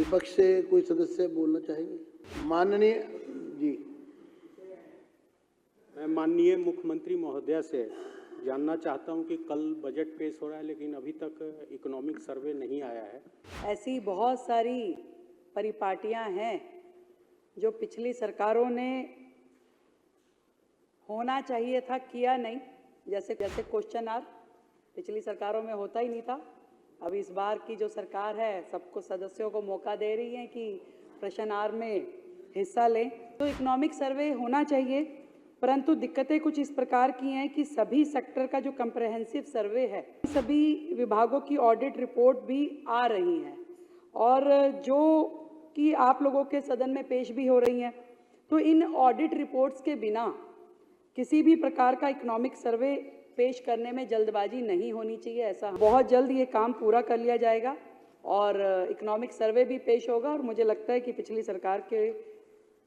विपक्ष से कोई सदस्य बोलना चाहेंगे? माननीय जी। मैं माननीय मुख्यमंत्री महोदया से जानना चाहता हूं कि कल बजट पेश हो रहा है लेकिन अभी तक इकोनॉमिक सर्वे नहीं आया है। ऐसी बहुत सारी परिपाटियां हैं जो पिछली सरकारों ने होना चाहिए था, किया नहीं। जैसे क्वेश्चन आवर पिछली सरकारों में होता ही नहीं था। अब इस बार की जो सरकार है सबको सदस्यों को मौका दे रही है कि प्रश्न आवर में हिस्सा लें। तो इकोनॉमिक सर्वे होना चाहिए, परंतु दिक्कतें कुछ इस प्रकार की हैं कि सभी सेक्टर का जो कंप्रहेंसिव सर्वे है, सभी विभागों की ऑडिट रिपोर्ट भी आ रही हैं और जो कि आप लोगों के सदन में पेश भी हो रही हैं। तो इन ऑडिट रिपोर्ट्स के बिना किसी भी प्रकार का इकोनॉमिक सर्वे पेश करने में जल्दबाजी नहीं होनी चाहिए। ऐसा बहुत जल्द ये काम पूरा कर लिया जाएगा और इकोनॉमिक सर्वे भी पेश होगा और मुझे लगता है कि पिछली सरकार के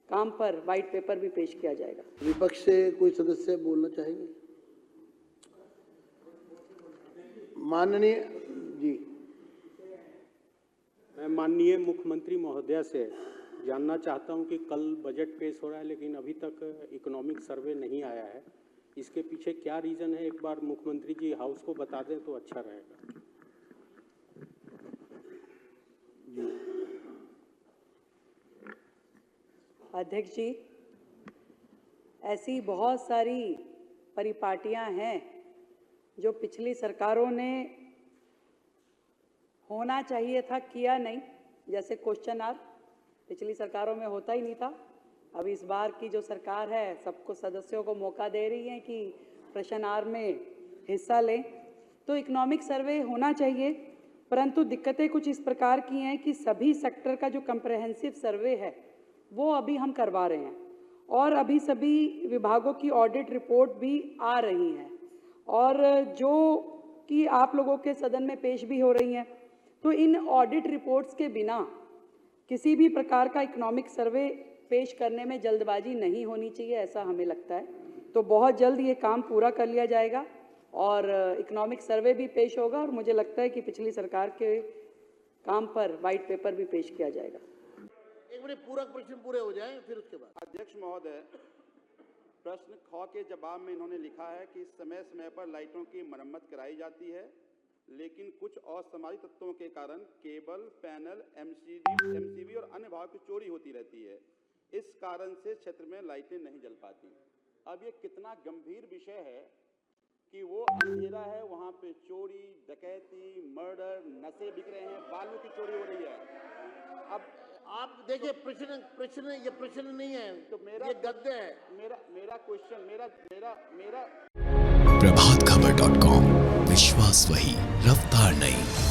काम पर वाइट पेपर भी पेश किया जाएगा। विपक्ष से कोई सदस्य बोलना चाहेंगे? माननीय जी। मैं माननीय मुख्यमंत्री महोदया से जानना चाहता हूं कि कल बजट पेश हो रहा है लेकिन अभी तक इकोनॉमिक सर्वे नहीं आया है। इसके पीछे क्या रीज़न है, एक बार मुख्यमंत्री जी हाउस को बता दें तो अच्छा रहेगा। अध्यक्ष जी, ऐसी बहुत सारी परिपाटियां हैं जो पिछली सरकारों ने होना चाहिए था, किया नहीं। जैसे क्वेश्चन आवर पिछली सरकारों में होता ही नहीं था। अब इस बार की जो सरकार है सबको सदस्यों को मौका दे रही है कि प्रश्न आवर में हिस्सा लें। तो इकोनॉमिक सर्वे होना चाहिए, परंतु दिक्कतें कुछ इस प्रकार की हैं कि सभी सेक्टर का जो कंप्रहेंसिव सर्वे है वो अभी हम करवा रहे हैं और अभी सभी विभागों की ऑडिट रिपोर्ट भी आ रही हैं और जो कि आप लोगों के सदन में पेश भी हो रही हैं। तो इन ऑडिट रिपोर्ट्स के बिना किसी भी प्रकार का इकोनॉमिक सर्वे पेश करने में जल्दबाजी नहीं होनी चाहिए, ऐसा हमें लगता है। तो बहुत जल्द ये काम पूरा कर लिया जाएगा और इकोनॉमिक सर्वे भी पेश होगा और मुझे लगता है कि पिछली सरकार के काम पर वाइट पेपर भी पेश किया जाएगा। एक मिनट, पूरक प्रश्न पूरे हो जाएं फिर उसके बाद। अध्यक्ष महोदय, प्रश्न ख के जवाब में इन्होंने लिखा है कि समय समय पर लाइटों की मरम्मत कराई जाती है, लेकिन कुछ असामाजिक तत्वों के कारण केबल, पैनल, एमसीबी और अन्य भाग की चोरी होती रहती है। इस कारण से क्षेत्र में लाइटें नहीं जल पाती। अब ये कितना गंभीर विषय है कि वो अंधेरा है, वहाँ पे चोरी, डकैती, मर्डर, नशे बिक रहे हैं, बालू की चोरी हो रही है। अब आप देखिए, ये प्रश्न नहीं है, तो मेरा ये गद्य है। मेरा क्वेश्चन प्रभातखबर.com, विश्वास वही, रफ्तार नहीं।